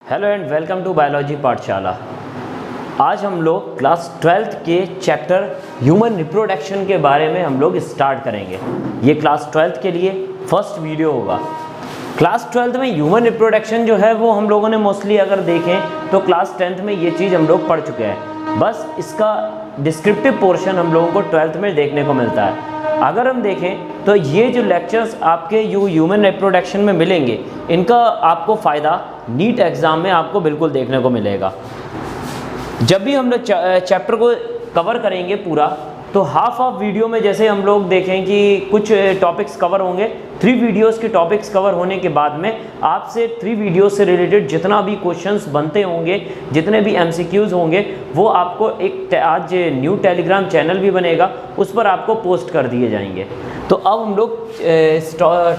Hello and welcome to biology Pathshala. आज हम लोग क्लास 12th के चैप्टर ह्यूमन रिप्रोडक्शन के बारे में हम लोग स्टार्ट करेंगे। ये क्लास 12th के लिए फर्स्ट वीडियो होगा। क्लास 12th में ह्यूमन रिप्रोडक्शन जो है वो हम लोगों ने मोस्टली अगर देखें तो क्लास 10th में ये चीज़ हम लोग पढ़ चुके हैं। बस इसका डिस्क्रिप्टिव पोर्शन हम लोगों को 12th में देखने को मिलता है। अगर हम देखें तो ये जो लेक्चर्स आपके ह्यूमन रिप्रोडक्शन में मिलेंगे, इनका आपको फ़ायदा नीट एग्ज़ाम में आपको बिल्कुल देखने को मिलेगा। जब भी हम लोग चैप्टर को कवर करेंगे पूरा, तो हाफ वीडियो में जैसे हम लोग देखें कि कुछ टॉपिक्स कवर होंगे, 3 वीडियोस के टॉपिक्स कवर होने के बाद में आपसे 3 वीडियोस से रिलेटेड जितना भी क्वेश्चंस बनते होंगे, जितने भी MCQs होंगे, वो आपको एक आज न्यू टेलीग्राम चैनल भी बनेगा, उस पर आपको पोस्ट कर दिए जाएंगे। तो अब हम लोग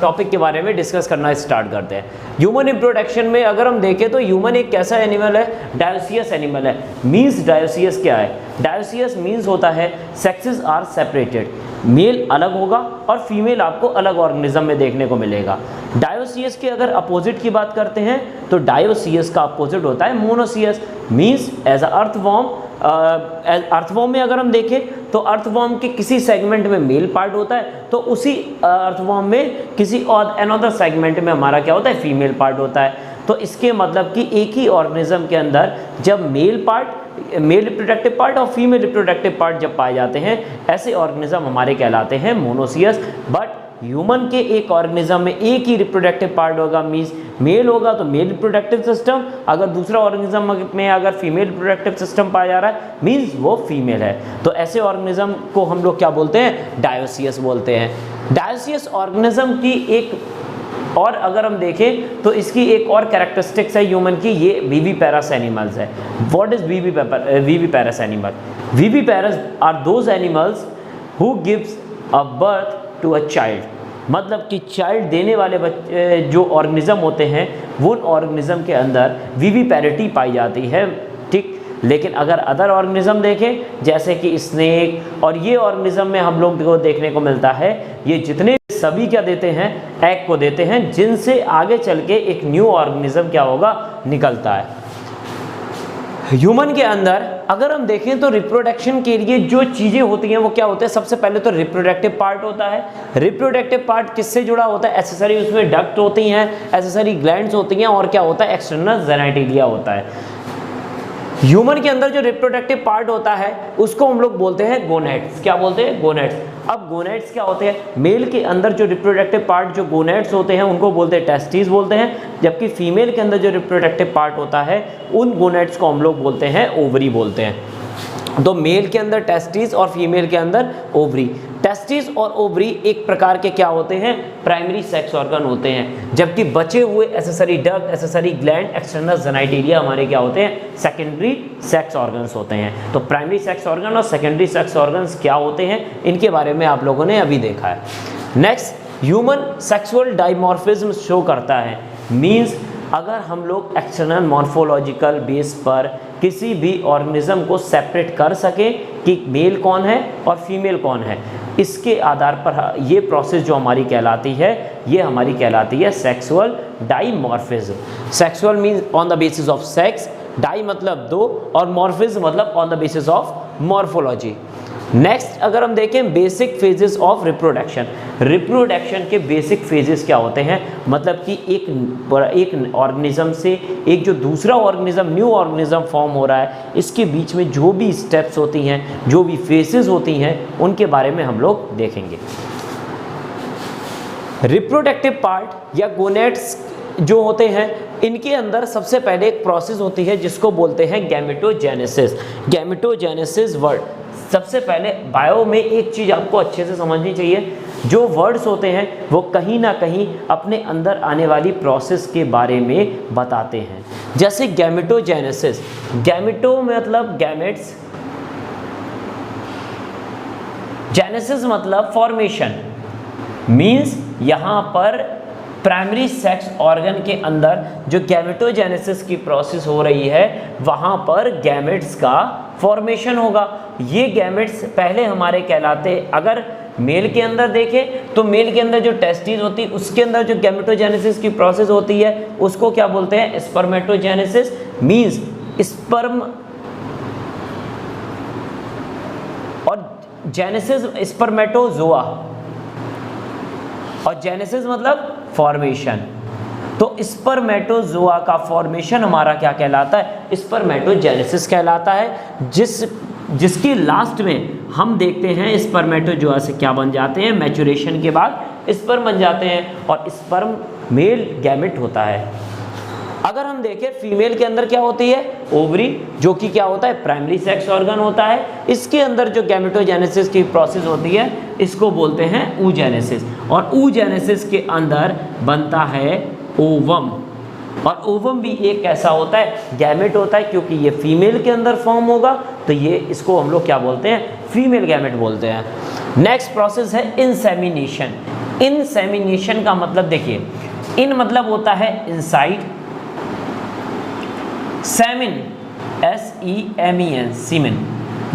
टॉपिक के बारे में डिस्कस करना स्टार्ट करते हैं। ह्यूमन रिप्रोडक्शन में अगर हम देखें तो ह्यूमन एक कैसा एनिमल है? डायोसियस एनिमल है। मीन्स डायोसियस क्या है? डायोसियस मीन्स होता है सेक्सेस आर सेपरेटेड, मेल अलग होगा और फीमेल आपको अलग ऑर्गेनिज्म में देखने को मिलेगा। डायोसियस के अगर अपोजिट की बात करते हैं तो डायोसियस का अपोजिट होता है monoecious. Means as a earthworm, earthworm में अगर हम देखें तो अर्थवॉर्म के किसी सेगमेंट में मेल पार्ट होता है, तो उसी अर्थवॉर्म में किसी और अनदर सेगमेंट में हमारा क्या होता है? फीमेल पार्ट होता है। तो इसके मतलब कि एक ही ऑर्गेनिज्म के अंदर जब मेल रिप्रोडक्टिव पार्ट और फीमेल रिप्रोडक्टिव पार्ट जब पाए जाते हैं, ऐसे ऑर्गेनिज्म हमारे कहलाते हैं मोनोसियस। बट ह्यूमन के एक ऑर्गेनिज्म में एक ही रिप्रोडक्टिव पार्ट होगा, मीन्स मेल होगा तो मेल रिप्रोडक्टिव सिस्टम, अगर दूसरा ऑर्गेनिज्म में अगर फीमेल रिप्रोडक्टिव सिस्टम पाया जा रहा है, मीन्स वो फीमेल है। तो ऐसे ऑर्गेनिज्म को हम लोग क्या बोलते हैं? डायोसियस बोलते हैं। डायोसियस ऑर्गेनिज्म की एक और अगर हम देखें तो इसकी एक और कैरेक्टरिस्टिक्स है ह्यूमन की, ये विविपेरस एनिमल्स है। What is viviparous animal? Viviparous are those animals who gives a birth to a child. मतलब कि चाइल्ड देने वाले बच्चे जो ऑर्गेनिज्म होते हैं, वो ऑर्गेनिज्म के अंदर विविपेरिटी पाई जाती है, ठीक। लेकिन अगर अदर ऑर्गेनिज्म देखें जैसे कि स्नेक और ये ऑर्गेनिज्म में हम लोग को देखने को मिलता है, ये जितने सभी क्या देते हैं? एग को देते हैं, जिनसे आगे चल के एक न्यू ऑर्गेनिज्म क्या होगा? निकलता है। ह्यूमन के अंदर अगर हम देखें तो रिप्रोडक्शन के लिए जो चीज़ें होती हैं वो क्या होते हैं? सबसे पहले तो रिप्रोडक्टिव पार्ट होता है। रिप्रोडक्टिव पार्ट किससे जुड़ा होता है? एक्सेसरी, उसमें डक्ट होती हैं, एक्सेसरी ग्लैंड्स होती हैं, और क्या होता है? एक्सटर्नल जेनेटिलिया होता है। ह्यूमन के अंदर जो रिप्रोडक्टिव पार्ट होता है उसको हम लोग बोलते हैं गोनेड्स। क्या बोलते हैं? गोनेड्स। अब गोनेड्स क्या होते हैं? मेल के अंदर जो रिप्रोडक्टिव पार्ट जो गोनेड्स होते हैं उनको बोलते हैं टेस्टिस बोलते हैं, जबकि फीमेल के अंदर जो रिप्रोडक्टिव पार्ट होता है उन गोनेड्स को हम लोग बोलते हैं ओवरी बोलते हैं। तो मेल के अंदर टेस्टिस और फीमेल के अंदर ओवरी। टेस्टिस और ओवरी एक प्रकार के क्या होते हैं? प्राइमरी सेक्स ऑर्गन होते हैं, जबकि बचे हुए accessory duct, accessory gland, external genitalia हमारे क्या होते हैं? सेकेंडरी सेक्स ऑर्गन्स होते हैं। तो प्राइमरी सेक्स ऑर्गन और सेकेंडरी सेक्स ऑर्गन्स क्या होते हैं, इनके बारे में आप लोगों ने अभी देखा है। Next, human sexual dimorphism show करता है। मीन्स अगर हम लोग एक्सटर्नल मॉर्फोलॉजिकल बेस पर किसी भी ऑर्गेनिज्म को सेपरेट कर सकें कि मेल कौन है और फीमेल कौन है, इसके आधार पर ये प्रोसेस जो हमारी कहलाती है, ये हमारी कहलाती है sexual dimorphism. Sexual means on the basis of sex, di मतलब दो, और मॉर्फिज्म मतलब on the basis of morphology. Next अगर हम देखें basic phases of reproduction, reproduction के बेसिक फेजेस क्या होते हैं? मतलब कि एक ऑर्गेनिज्म से एक जो दूसरा ऑर्गेनिज्म, न्यू ऑर्गेनिज्म फॉर्म हो रहा है, इसके बीच में जो भी स्टेप्स होती हैं, जो भी फेजेस होती हैं, उनके बारे में हम लोग देखेंगे। रिप्रोडक्टिव पार्ट या गोनेड्स जो होते हैं, इनके अंदर सबसे पहले एक प्रोसेस होती है जिसको बोलते हैं गैमेटोजेनेसिस। गैमेटोजेनेसिस वर्ड सबसे पहले बायो में एक चीज़ आपको अच्छे से समझनी चाहिए, जो वर्ड्स होते हैं वो कहीं ना कहीं अपने अंदर आने वाली प्रोसेस के बारे में बताते हैं। जैसे गैमेटोजेनेसिस, गैमेटो मतलब गैमेट्स, जेनेसिस मतलब फॉर्मेशन। मीन्स यहाँ पर प्राइमरी सेक्स ऑर्गन के अंदर जो गैमेटोजेनेसिस की प्रोसेस हो रही है, वहाँ पर गैमेट्स का फॉर्मेशन होगा। ये गैमेट्स पहले हमारे कहलाते, अगर मेल के अंदर देखें तो मेल के अंदर जो टेस्टिस होती है उसके अंदर जो गैमेटोजेनेसिस की प्रोसेस होती है उसको क्या बोलते हैं, स्पर्मेटोजेनेसिस। मींस स्पर्म और जेनेसिस स्पर्मेटोजोआ, और जेनेसिस मतलब फॉर्मेशन। तो स्पर्मेटोजोआ का फॉर्मेशन हमारा क्या कहलाता है, स्पर्मेटोजेनेसिस कहलाता है। जिसकी लास्ट में हम देखते हैं स्पर्मेटोजोआ से क्या बन जाते हैं, मैचुरेशन के बाद स्पर्म बन जाते हैं और स्पर्म मेल गैमेट होता है। अगर हम देखें फीमेल के अंदर क्या होती है, ओवरी, जो कि क्या होता है, प्राइमरी सेक्स ऑर्गन होता है। इसके अंदर जो गैमेटोजेनेसिस की प्रोसेस होती है इसको बोलते हैं oogenesis, और oogenesis के अंदर बनता है ओवम। और ओवम भी एक ऐसा होता है गैमेट होता है, क्योंकि ये फीमेल के अंदर फॉर्म होगा तो ये इसको हम लोग क्या बोलते हैं, फीमेल गैमेट बोलते हैं। नेक्स्ट प्रोसेस है इंसेमिनेशन। इंसेमिनेशन का मतलब देखिए, इन मतलब होता है इनसाइड, सेमिन SEMEN, सीमेन,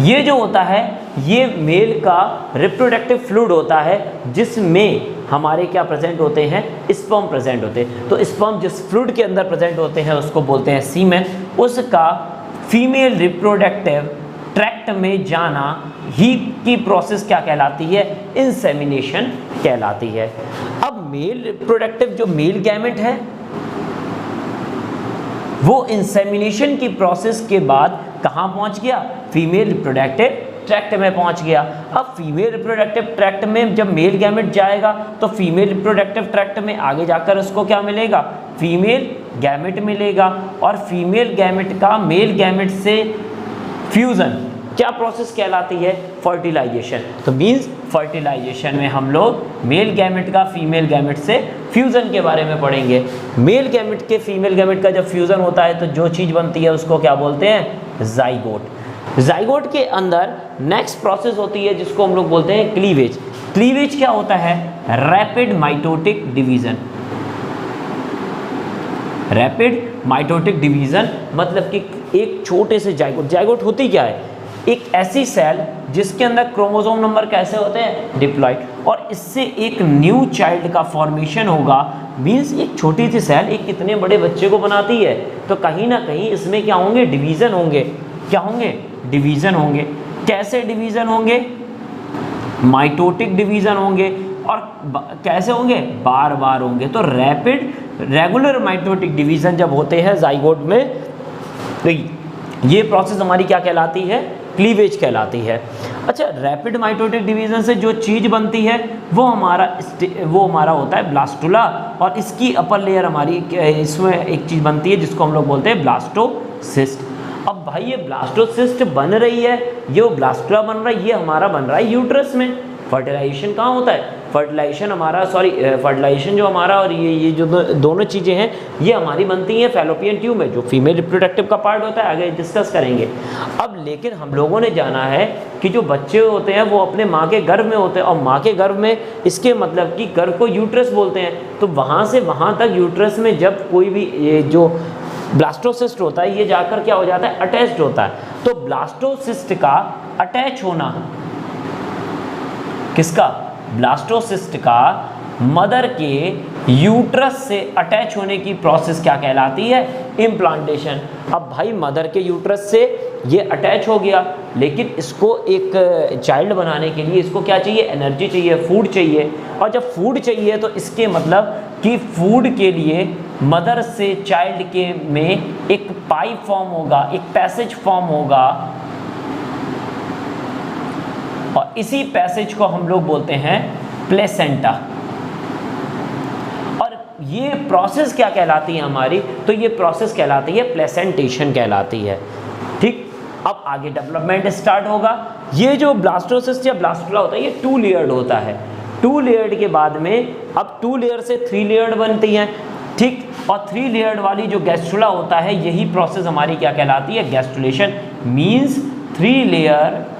ये जो होता है ये मेल का रिप्रोडक्टिव फ्लूइड होता है जिसमें हमारे क्या प्रेजेंट होते हैं, स्पर्म प्रेजेंट होते हैं। तो स्पर्म जिस फ्लूइड के अंदर प्रेजेंट होते हैं उसको बोलते हैं सीमेन। उसका फीमेल रिप्रोडक्टिव ट्रैक्ट में जाना ही की प्रोसेस क्या कहलाती है, इंसेमिनेशन कहलाती है। अब मेल रिप्रोडक्टिव जो मेल गैमेट है वो इंसेमिनेशन की प्रोसेस के बाद कहाँ पहुँच गया, फीमेल रिप्रोडक्टिव ट्रैक्ट में पहुंच गया। अब फीमेल रिप्रोडक्टिव ट्रैक्ट में जब मेल गैमेट जाएगा तो फीमेल रिप्रोडक्टिव ट्रैक्ट में आगे जाकर उसको क्या मिलेगा, फीमेल गैमेट मिलेगा। और फीमेल गैमेट का मेल गैमेट से फ्यूजन क्या प्रोसेस कहलाती है, फर्टिलाइजेशन। तो मींस फर्टिलाइजेशन में हम लोग मेल गैमेट का फीमेल गैमेट से फ्यूजन के बारे में पढ़ेंगे। मेल गैमेट के फीमेल गैमेट का जब फ्यूजन होता है तो जो चीज़ बनती है उसको क्या बोलते हैं, जाइगोट। जाइगोट के अंदर नेक्स्ट प्रोसेस होती है जिसको हम लोग बोलते हैं क्लीवेज। क्लीवेज क्या होता है, rapid mitotic division. Rapid mitotic division मतलब कि एक छोटे से जाइगोट, जाइगोट होती क्या है, एक ऐसी सेल जिसके अंदर क्रोमोसोम नंबर कैसे होते हैं, डिप्लॉइड, और इससे एक न्यू चाइल्ड का फॉर्मेशन होगा। मीन्स एक छोटी सी सेल एक कितने बड़े बच्चे को बनाती है, तो कहीं ना कहीं इसमें क्या होंगे, डिवीजन होंगे। क्या होंगे, डिवीजन होंगे। कैसे डिवीजन होंगे, माइटोटिक डिवीजन होंगे। और कैसे होंगे, बार बार होंगे। तो रैपिड रेगुलर माइटोटिक डिवीजन जब होते हैं जाइगोट में तो ये प्रोसेस हमारी क्या कहलाती है, क्लीवेज कहलाती है। अच्छा, रैपिड माइटोटिक डिवीजन से जो चीज़ बनती है वो हमारा होता है ब्लास्टुला, और इसकी अपर लेयर हमारी इसमें एक चीज़ बनती है जिसको हम लोग बोलते हैं ब्लास्टोसिस्ट। अब भाई ये ब्लास्टोसिस्ट बन रही है, ये ब्लास्टुला बन रहा है, ये हमारा बन रहा है यूट्रस में। फर्टिलाइजेशन कहाँ होता है, फर्टिलाइजेशन जो हमारा और ये जो दोनों चीज़ें हैं ये हमारी बनती हैं फैलोपियन ट्यूब में, जो फीमेल रिप्रोडक्टिव का पार्ट होता है, आगे डिस्कस करेंगे। अब लेकिन हम लोगों ने जाना है कि जो बच्चे होते हैं वो अपने माँ के गर्भ में होते हैं, और माँ के गर्भ में इसके मतलब कि गर्भ को यूट्रस बोलते हैं। तो वहाँ से वहाँ तक यूट्रस में जब कोई भी ये जो ब्लास्टोसिस्ट होता है ये जाकर क्या हो जाता है, अटैच्ड होता है। तो ब्लास्टोसिस्ट का अटैच होना, किसका, ब्लास्टोसिस्ट का मदर के यूट्रस से अटैच होने की प्रोसेस क्या कहलाती है, इम्प्लांटेशन। अब भाई मदर के यूट्रस से ये अटैच हो गया, लेकिन इसको एक चाइल्ड बनाने के लिए इसको क्या चाहिए, एनर्जी चाहिए, फूड चाहिए। और जब फूड चाहिए तो इसके मतलब कि फूड के लिए मदर से चाइल्ड के में एक पाइप फॉर्म होगा, एक पैसेज फॉर्म होगा, और इसी पैसेज को हम लोग बोलते हैं प्लेसेंटा। और ये प्रोसेस क्या कहलाती है हमारी, तो ये प्रोसेस कहलाती है प्लेसेंटेशन कहलाती है। ठीक, अब आगे डेवलपमेंट स्टार्ट होगा। ये जो ब्लास्टोसिस्ट या ब्लास्टुला होता है ये 2 लेयर्ड होता है। 2 लेयर्ड के बाद में अब 2 लेयर से 3 लेयर्ड बनती हैं। ठीक, और 3 लेयर्ड वाली जो गैस्ट्रुला होता है यही प्रोसेस हमारी क्या कहलाती है, गैस्ट्रुलेशन। मीन्स 3 लेयर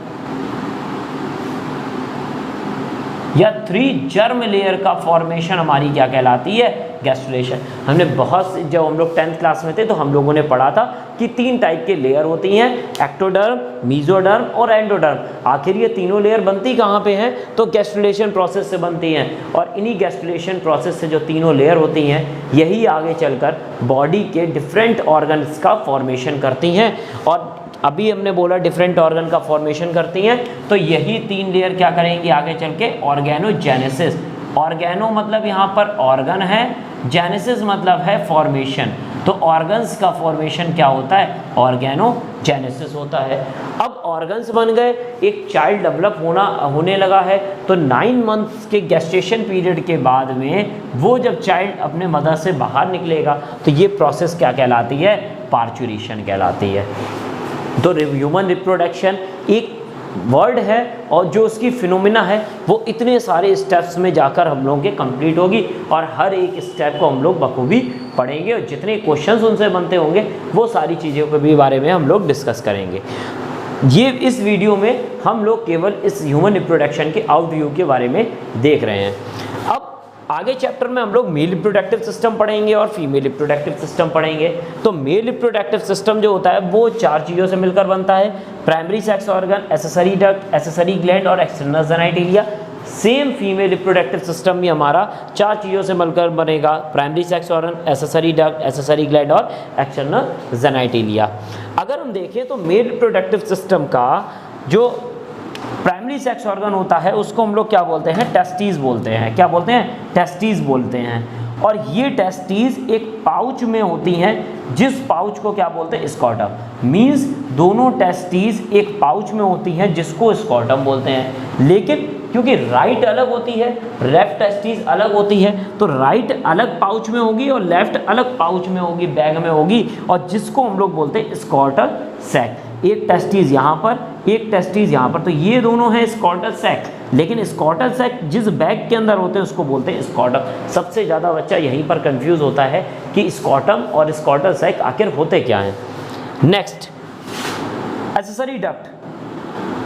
या 3 जर्म लेयर का फॉर्मेशन हमारी क्या कहलाती है, गैस्ट्रुलेशन। हमने जब हम लोग 10th क्लास में थे तो हम लोगों ने पढ़ा था कि 3 टाइप के लेयर होती हैं, एक्टोडर्म, मेसोडर्म और एंडोडर्म। आखिर ये तीनों लेयर बनती कहाँ पे हैं? तो गैस्ट्रुलेशन प्रोसेस से बनती हैं, और इन्हीं गैस्ट्रुलेशन प्रोसेस से जो तीनों लेयर होती हैं यही आगे चलकर बॉडी के डिफरेंट ऑर्गन्स का फॉर्मेशन करती हैं। और अभी हमने बोला डिफरेंट ऑर्गन का फॉर्मेशन करती हैं, तो यही 3 लेयर क्या करेंगी आगे चल के? ऑर्गेनोजेनेसिस। ऑर्गेनो मतलब यहाँ पर ऑर्गन है, जेनेसिस मतलब है फॉर्मेशन। तो ऑर्गन्स का फॉर्मेशन क्या होता है? ऑर्गेनोजेनेसिस होता है। अब ऑर्गन्स बन गए, एक चाइल्ड डेवलप होने लगा है, तो 9 मंथ्स के गेस्टेशन पीरियड के बाद में वो जब चाइल्ड अपने मदर से बाहर निकलेगा तो ये प्रोसेस क्या कहलाती है? पार्चुरेशन कहलाती है। तो ह्यूमन रिप्रोडक्शन एक वर्ड है और जो उसकी फिनोमिना है वो इतने सारे स्टेप्स में जाकर हम लोगों के कंप्लीट होगी, और हर एक स्टेप को हम लोग बखूबी पढ़ेंगे, और जितने क्वेश्चंस उनसे बनते होंगे वो सारी चीज़ों के भी बारे में हम लोग डिस्कस करेंगे। ये इस वीडियो में हम लोग केवल इस ह्यूमन रिप्रोडक्शन के आउटव्यू के बारे में देख रहे हैं। अब आगे चैप्टर में हम लोग मेल रिप्रोडक्टिव सिस्टम पढ़ेंगे और फीमेल रिप्रोडक्टिव सिस्टम पढ़ेंगे। तो मेल रिप्रोडक्टिव सिस्टम जो होता है वो 4 चीज़ों से मिलकर बनता है: primary sex organ, accessory duct, accessory gland और external genitalia. Same female reproductive system भी हमारा 4 चीज़ों से मिलकर बनेगा: primary sex organ, accessory duct, accessory gland और एक्सटर्नल जेनिटलिया। अगर हम देखें तो मेल रिप्रोडक्टिव सिस्टम का जो प्राइमरी सेक्स ऑर्गन होता है उसको हम लोग क्या बोलते हैं? टेस्टिस बोलते हैं। क्या बोलते हैं? टेस्टिस बोलते हैं। और ये टेस्टिस एक पाउच में होती हैं, जिस पाउच को क्या बोलते हैं? स्कॉटम। मीन्स दोनों टेस्टिस एक पाउच में होती हैं जिसको स्कॉटम बोलते हैं। लेकिन क्योंकि राइट अलग होती है, लेफ्ट टेस्टिस अलग होती है, तो राइट अलग पाउच में होगी और लेफ्ट अलग पाउच में होगी, बैग में होगी, और जिसको हम लोग बोलते हैं स्कॉटल सैक। एक टेस्टिस यहाँ पर, एक टेस्टिस यहाँ पर, तो ये दोनों हैं स्कॉटल सैक। लेकिन स्कॉटल सैक जिस बैग के अंदर होते हैं उसको बोलते हैं स्कॉटम। सबसे ज़्यादा बच्चा यहीं पर कंफ्यूज होता है कि स्कॉटम और स्कॉटल सैक आखिर होते क्या हैं। Next, accessory duct.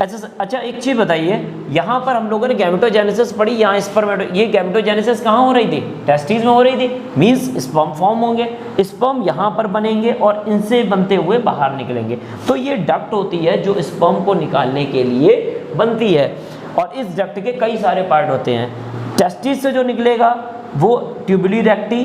अच्छा एक चीज़ बताइए, यहाँ पर हम लोगों ने गैमेटोजेनेसिस पढ़ी, यहाँ स्पर्मेटो, ये गैमेटोजेनेसिस कहाँ हो रही थी? टेस्टिस में हो रही थी। मीन्स स्पर्म फॉर्म होंगे, स्पर्म यहाँ पर बनेंगे और इनसे बनते हुए बाहर निकलेंगे। तो ये डक्ट होती है जो स्पर्म को निकालने के लिए बनती है, और इस डक्ट के कई सारे पार्ट होते हैं। टेस्टिस से जो निकलेगा वो ट्यूबुली रेक्टी,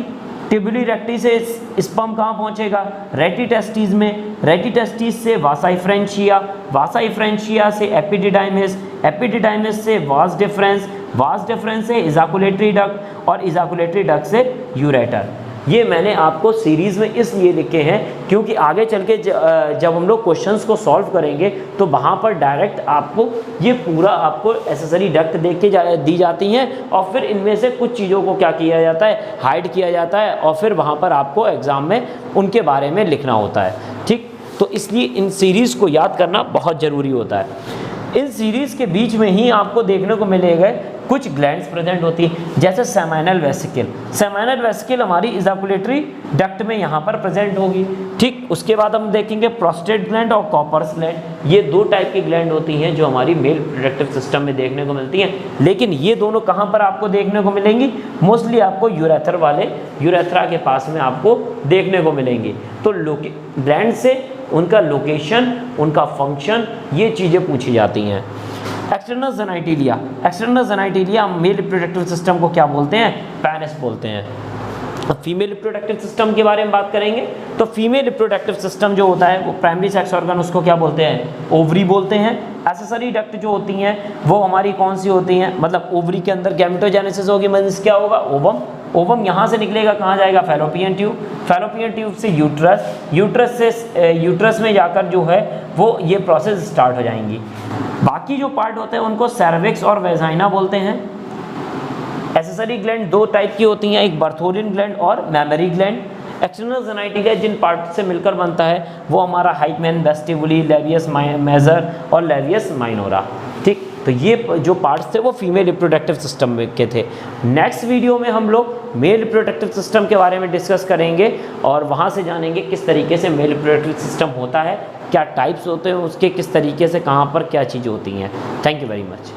ट्यूबुली रेक्टी से स्पर्म कहाँ पहुँचेगा? रेटी टेस्टिस में, रेटी टेस्टिस से वासाई फ्रेंचिया, वासाई फ्रेंचिया से एपिडिडाइमिस, एपिडिडाइमिस से वास डिफरेंस, वास डिफरेंस से इजाकुलेटरी डक्ट, और इजाकुलेटरी डक्ट से यूरेटर। ये मैंने आपको सीरीज़ में इसलिए लिखे हैं क्योंकि आगे चल के जब हम लोग क्वेश्चंस को सॉल्व करेंगे तो वहाँ पर डायरेक्ट आपको ये पूरा आपको एक्सेसरी डक्ट देख के दी जाती हैं, और फिर इनमें से कुछ चीज़ों को क्या किया जाता है? हाइड किया जाता है, और फिर वहाँ पर आपको एग्ज़ाम में उनके बारे में लिखना होता है। ठीक, तो इसलिए इन सीरीज़ को याद करना बहुत ज़रूरी होता है। इन सीरीज़ के बीच में ही आपको देखने को मिलेगा कुछ ग्लैंड्स प्रेजेंट होती है, जैसे सेमाइनल वेसिकल। सेमाइनल वेसिकल हमारी इजाकुलेटरी डक्ट में यहाँ पर प्रेजेंट होगी। ठीक, उसके बाद हम देखेंगे प्रोस्टेट ग्लैंड और कॉपर्स ग्लैंड। ये 2 टाइप की ग्लैंड होती हैं जो हमारी मेल रिप्रोडक्टिव सिस्टम में देखने को मिलती हैं। लेकिन ये दोनों कहाँ पर आपको देखने को मिलेंगी? मोस्टली आपको यूरेथ्रा वाले, यूरेथ्रा के पास में आपको देखने को मिलेंगी। तो ग्लैंड से उनका लोकेशन, उनका फंक्शन, ये चीज़ें पूछी जाती हैं। External genitalia, external genitalia male reproductive system को क्या बोलते हैं? पेनिस बोलते हैं। अब फीमेल रिप्रोडक्टिव सिस्टम के बारे में बात करेंगे तो फीमेल रिप्रोडक्टिव सिस्टम जो होता है वो प्राइमरी सेक्स ऑर्गन, उसको क्या बोलते हैं? ओवरी बोलते हैं। एक्सेसरी डक्ट जो होती हैं वो हमारी कौन सी होती हैं? मतलब ओवरी के अंदर गैमेटोजेनेसिस होगी, मींस क्या होगा? ओवम। ओवम यहाँ से निकलेगा, कहाँ जाएगा? फैलोपियन ट्यूब, फैलोपियन ट्यूब से यूट्रस, यूट्रस से यूट्रस में जाकर जो है वो ये प्रोसेस स्टार्ट हो जाएंगी। बाकी जो पार्ट होते हैं उनको सर्विक्स और वेजाइना बोलते हैं। एक्सेसरी ग्लैंड 2 टाइप की होती हैं, एक बर्थोलिन ग्लैंड और मेमरी ग्लैंड। एक्सटर्नल जेनिटलिया जिन पार्ट से मिलकर बनता है वो हमारा हाइपमैन, वेस्टिबुली, लेवियस मेजर और लेवियस माइनोरा। ठीक, तो ये जो पार्ट्स थे वो फीमेल रिप्रोडक्टिव सिस्टम के थे। नेक्स्ट वीडियो में हम लोग मेल रिप्रोडक्टिव सिस्टम के बारे में डिस्कस करेंगे और वहाँ से जानेंगे किस तरीके से मेल रिप्रोडक्टिव सिस्टम होता है, क्या टाइप्स होते हैं उसके, किस तरीके से कहाँ पर क्या चीज़ होती हैं। Thank you very much.